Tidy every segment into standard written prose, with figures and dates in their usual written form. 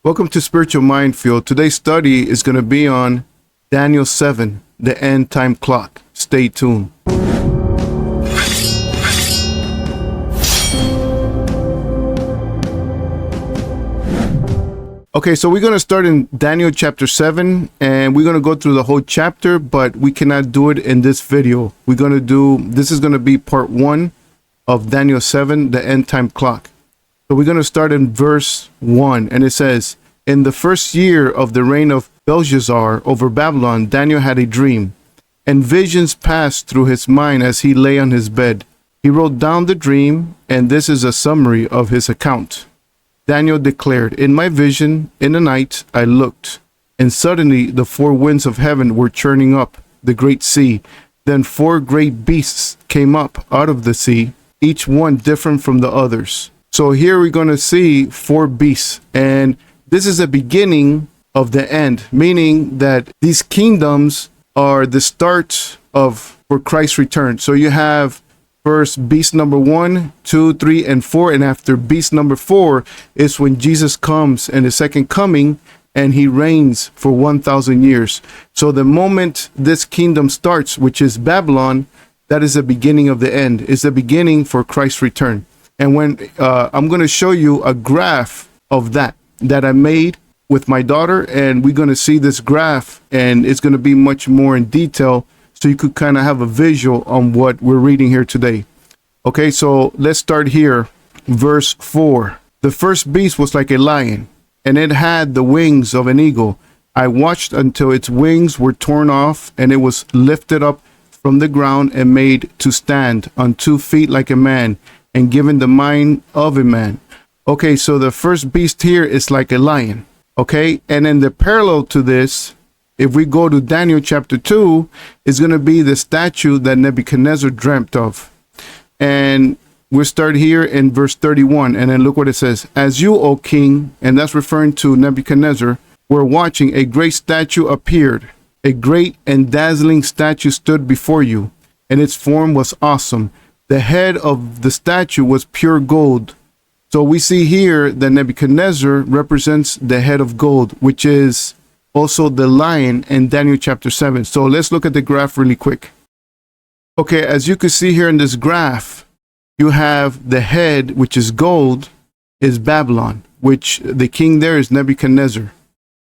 Welcome to Spiritual Minefield. Today's study is going to be on Daniel 7, the end time clock. Stay tuned. Okay, so we're going to start in Daniel chapter 7, and we're going to go through the whole chapter, but we cannot do it in this video. This is going to be part 1 of Daniel 7, the end time clock. So we're going to start in verse 1, and it says, "In the first year of the reign of Belshazzar over Babylon, Daniel had a dream, and visions passed through his mind as he lay on his bed. He wrote down the dream, and this is a summary of his account. Daniel declared, 'In my vision, in the night, I looked, and suddenly the four winds of heaven were churning up the great sea. Then four great beasts came up out of the sea, each one different from the others.'" So here we're going to see four beasts, and this is the beginning of the end, meaning that these kingdoms are the start for Christ's return. So you have first beast number 1, 2, 3, and 4, and after beast number 4 is when Jesus comes in the second coming, and he reigns for 1,000 years. So the moment this kingdom starts, which is Babylon, that is the beginning of the end. It's the beginning for Christ's return. And when I'm going to show you a graph of that I made with my daughter, and we're going to see this graph, and it's going to be much more in detail, so you could kind of have a visual on what we're reading here today. Okay, so let's start here. Verse 4. "The first beast was like a lion, and it had the wings of an eagle. I watched until its wings were torn off, and it was lifted up from the ground and made to stand on 2 feet like a man, and given the mind of a man." Okay, so the first beast here is like a lion. Okay, and then the parallel to this, if we go to Daniel chapter 2, is going to be the statue that Nebuchadnezzar dreamt of. And we'll start here in verse 31, and then look what it says. "As you, O king," and that's referring to Nebuchadnezzar, "were watching, a great statue appeared. A great and dazzling statue stood before you, and its form was awesome. The head of the statue was pure gold." So we see here that Nebuchadnezzar represents the head of gold, which is also the lion in Daniel chapter 7. So let's look at the graph really quick. Okay, as you can see here in this graph, you have the head, which is gold, is Babylon, which the king there is Nebuchadnezzar.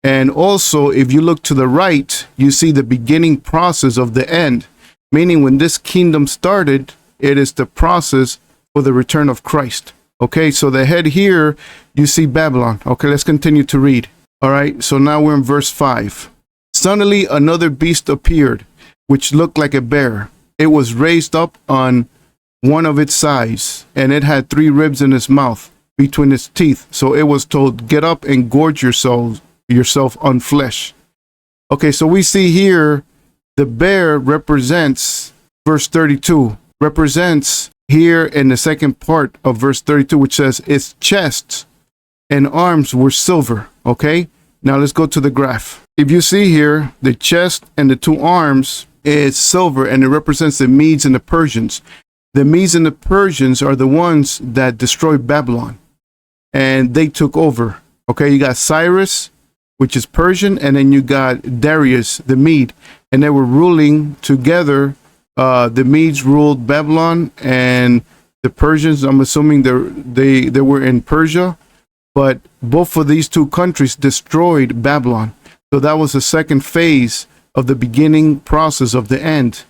And also, if you look to the right, you see the beginning process of the end, meaning when this kingdom started, it is the process for the return of Christ. Okay, so the head here, you see Babylon. Okay, let's continue to read. All right, so now we're in verse 5. "Suddenly another beast appeared, which looked like a bear. It was raised up on one of its sides, and it had 3 ribs in its mouth between its teeth. So it was told, 'Get up and gorge yourself on flesh.'" Okay, so we see here the bear represents, verse 32, represents here in the second part of verse 32, which says its chest and arms were silver. Okay, now let's go to the graph. If you see here, the chest and the 2 arms is silver, and it represents the Medes and the Persians. The Medes and the Persians are the ones that destroyed Babylon, and they took over. Okay, you got Cyrus, which is Persian, and then you got Darius, the Mede, and they were ruling together. The Medes ruled Babylon, and the Persians, I'm assuming they were in Persia, but both of these 2 countries destroyed Babylon. So that was the second phase of the beginning process of the end.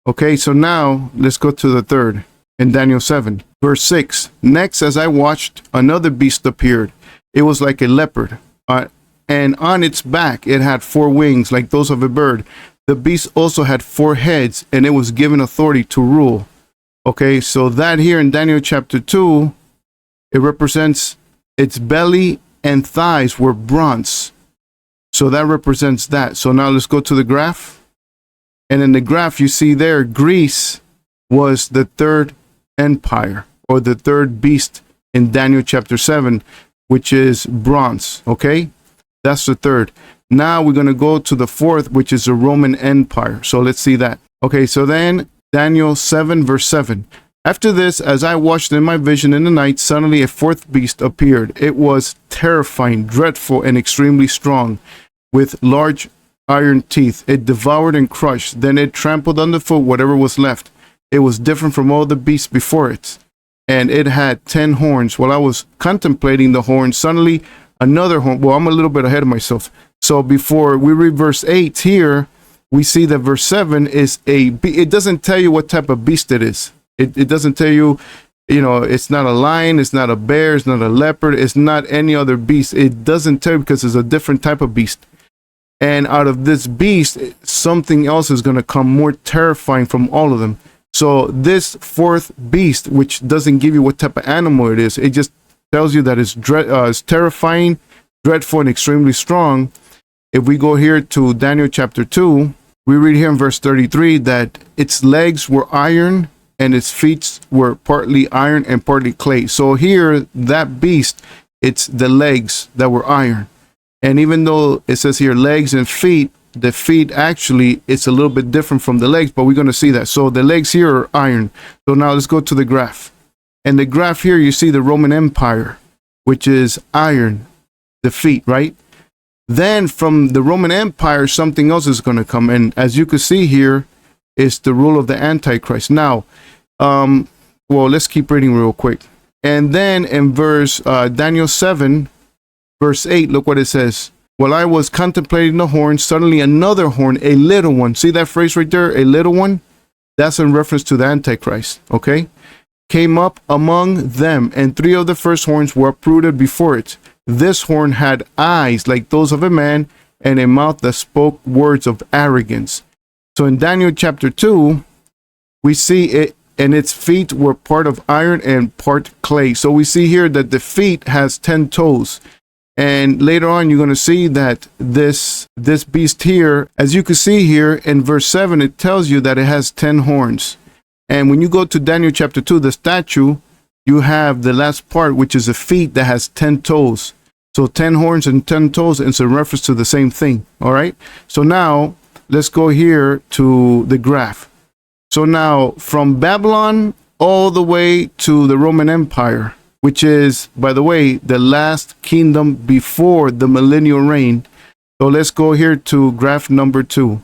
Okay, so now let's go to the third in Daniel 7, verse 6. "Next, as I watched, another beast appeared. It was like a leopard, and on its back it had 4 wings like those of a bird. The beast also had 4 heads, and it was given authority to rule." Okay, so that here in Daniel chapter 2, it represents its belly and thighs were bronze. So that represents that. So now let's go to the graph. And in the graph, you see there, Greece was the 3rd empire, or the 3rd beast in Daniel chapter 7, which is bronze. Okay, that's the 3rd. Now we're going to go to the 4th, which is the Roman Empire. So let's see that. Okay, so then Daniel 7, verse 7. After this, as I watched in my vision in the night, suddenly a fourth beast appeared. It was terrifying, dreadful, and extremely strong, with large iron teeth. It devoured and crushed. Then it trampled underfoot whatever was left. It was different from all the beasts before it, and it had 10 horns. While I was contemplating the horns, suddenly another horn. Well, I'm a little bit ahead of myself. So before we read verse 8 here, we see that verse 7 is it doesn't tell you what type of beast it is. It doesn't tell you, it's not a lion, it's not a bear, it's not a leopard, it's not any other beast. It doesn't tell you because it's a different type of beast. And out of this beast, something else is going to come more terrifying from all of them. So this fourth beast, which doesn't give you what type of animal it is, it just tells you that it's terrifying, dreadful, and extremely strong. If we go here to Daniel chapter 2, we read here in verse 33 that its legs were iron and its feet were partly iron and partly clay. So here, that beast, it's the legs that were iron. And even though it says here legs and feet, the feet actually, it's a little bit different from the legs, but we're going to see that. So the legs here are iron. So now let's go to the graph. And the graph here, you see the Roman Empire, which is iron, the feet, right? Then from the Roman Empire, something else is going to come. And as you can see here, is the rule of the Antichrist. Now, let's keep reading real quick. And then in verse Daniel 7, verse 8, look what it says. While I was contemplating the horn, suddenly another horn, a little one. See that phrase right there, a little one? That's in reference to the Antichrist, okay? Came up among them, and 3 of the first horns were uprooted before it. This horn had eyes like those of a man, and a mouth that spoke words of arrogance. So in Daniel chapter 2, we see it, and its feet were part of iron and part clay. So we see here that the feet has 10 toes. And later on, you're going to see that this beast here, as you can see here in verse 7, it tells you that it has 10 horns. And when you go to Daniel chapter 2, the statue, you have the last part, which is a feet that has 10 toes. So 10 horns and 10 toes, it's a reference to the same thing. All right. So now let's go here to the graph. So now from Babylon all the way to the Roman Empire, which is, by the way, the last kingdom before the millennial reign. So let's go here to graph number 2.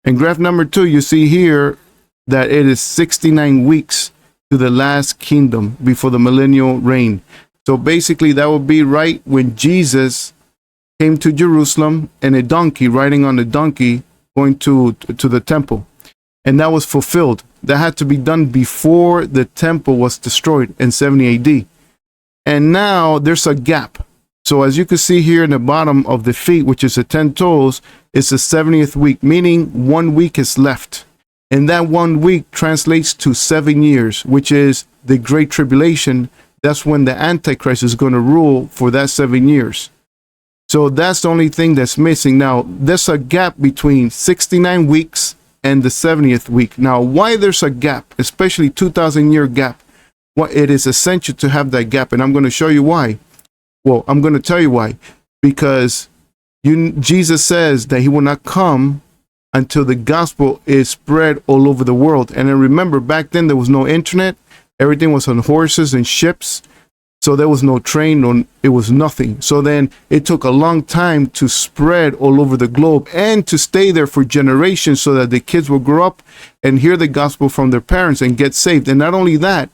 In graph number 2, you see here that it is 69 weeks to the last kingdom before the millennial reign. So basically, that would be right when Jesus came to Jerusalem and a donkey, riding on a donkey, going to the temple. And that was fulfilled. That had to be done before the temple was destroyed in 70 AD. And now there's a gap. So as you can see here in the bottom of the feet, which is the 10 toes, it's the 70th week, meaning 1 week is left. And that 1 week translates to 7 years, which is the Great Tribulation. That's when the Antichrist is going to rule for that 7 years. So that's the only thing that's missing. Now, there's a gap between 69 weeks and the 70th week. Now, why there's a gap, especially 2,000-year gap? Well, it is essential to have that gap, and I'm going to show you why. Well, I'm going to tell you why. Because Jesus says that he will not come until the gospel is spread all over the world. And then remember, back then there was no internet. Everything was on horses and ships. So there was no train, it was nothing. So then it took a long time to spread all over the globe and to stay there for generations so that the kids will grow up and hear the gospel from their parents and get saved. And not only that,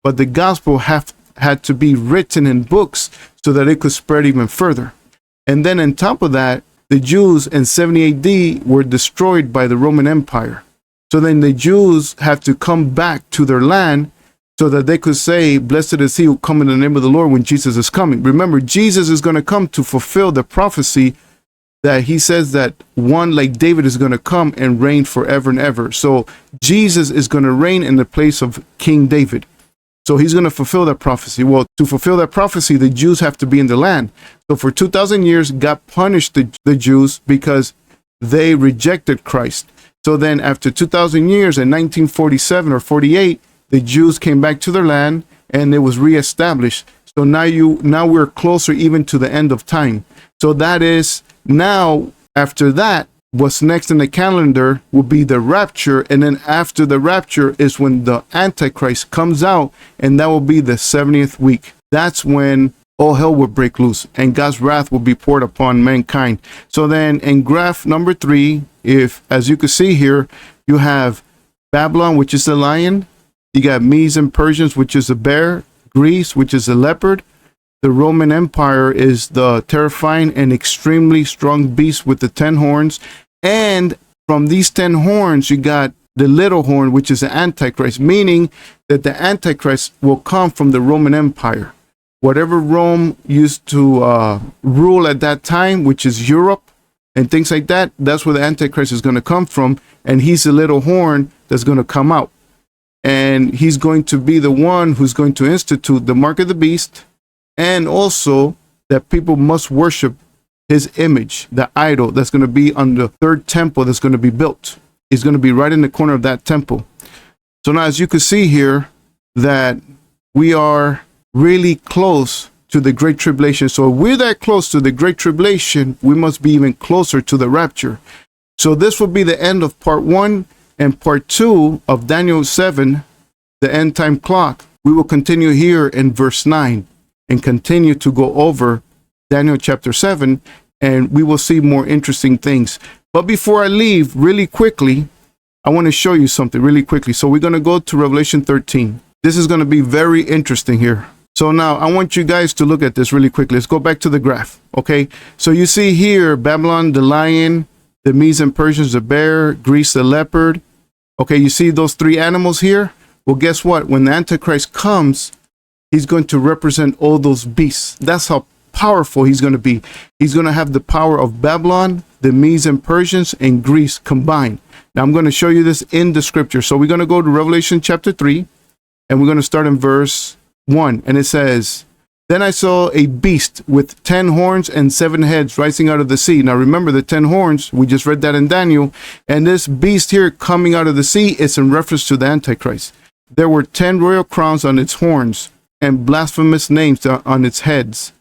but the gospel had to be written in books so that it could spread even further. And then on top of that, the Jews in 70 AD were destroyed by the Roman Empire. So then the Jews have to come back to their land so that they could say, blessed is he who comes in the name of the Lord when Jesus is coming. Remember, Jesus is going to come to fulfill the prophecy that he says that one like David is going to come and reign forever and ever. So Jesus is going to reign in the place of King David. So he's going to fulfill that prophecy. Well, to fulfill that prophecy, the Jews have to be in the land. So for 2,000 years, God punished the Jews because they rejected Christ. So then after 2,000 years in 1947 or 48, the Jews came back to their land and it was reestablished. So now we're closer even to the end of time. So that is now after that, what's next in the calendar will be the rapture. And then after the rapture is when the Antichrist comes out, and that will be the 70th week. That's when all hell will break loose and God's wrath will be poured upon mankind. So then in graph number 3, if, as you can see here, you have Babylon, which is the lion. You got Medes and Persians, which is the bear. Greece, which is the leopard. The Roman Empire is the terrifying and extremely strong beast with the 10 horns. And from these 10 horns, you got the little horn, which is the Antichrist, meaning that the Antichrist will come from the Roman Empire. Whatever Rome used to rule at that time, which is Europe and things like that, that's where the Antichrist is going to come from. And he's the little horn that's going to come out. And he's going to be the one who's going to institute the mark of the beast, and also that people must worship his image, the idol that's going to be on the third temple that's going to be built. It's going to be right in the corner of that temple. So now, as you can see here, that we are really close to the Great Tribulation. So if we're that close to the Great Tribulation, we must be even closer to the rapture. So this will be the end of part 1. And part 2 of Daniel 7, the end time clock. We will continue here in verse 9 and continue to go over Daniel chapter 7, and we will see more interesting things. But before I leave, really quickly, I want to show you something really quickly. So we're going to go to Revelation 13. This is going to be very interesting here. So now I want you guys to look at this really quickly. Let's go back to the graph. Okay. So you see here, Babylon, the lion, the Medes and Persians, the bear, Greece, the leopard. Okay, you see those 3 animals here? Well, guess what? When the Antichrist comes, he's going to represent all those beasts. That's how powerful he's going to be. He's going to have the power of Babylon, the Medes and Persians, and Greece combined. Now, I'm going to show you this in the scripture. So we're going to go to Revelation chapter 3, and we're going to start in verse 1. And it says, "Then I saw a beast with 10 horns and 7 heads rising out of the sea." Now remember the 10 horns, we just read that in Daniel. And this beast here coming out of the sea is in reference to the Antichrist. There were 10 royal crowns on its horns and blasphemous names on its heads.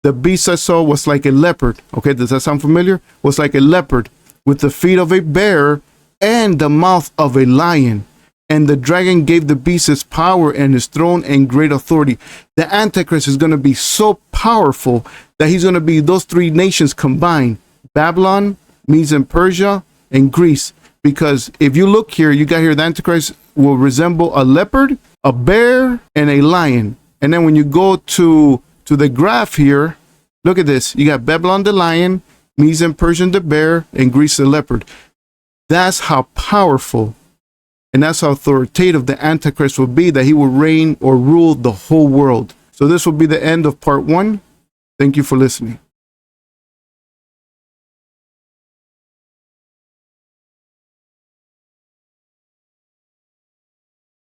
The beast I saw was like a leopard. Okay, does that sound familiar? Was like a leopard with the feet of a bear and the mouth of a lion. And the dragon gave the beast his power and his throne and great authority. The Antichrist is going to be so powerful that he's going to be those 3 nations combined. Babylon, Medes and Persia, and Greece. Because if you look here, you got here the Antichrist will resemble a leopard, a bear, and a lion. And then when you go to the graph here, look at this. You got Babylon the lion, Medes and Persian the bear, and Greece the leopard. That's how powerful and that's how authoritative the Antichrist will be, that he will reign or rule the whole world. So this will be the end of part 1. Thank you for listening.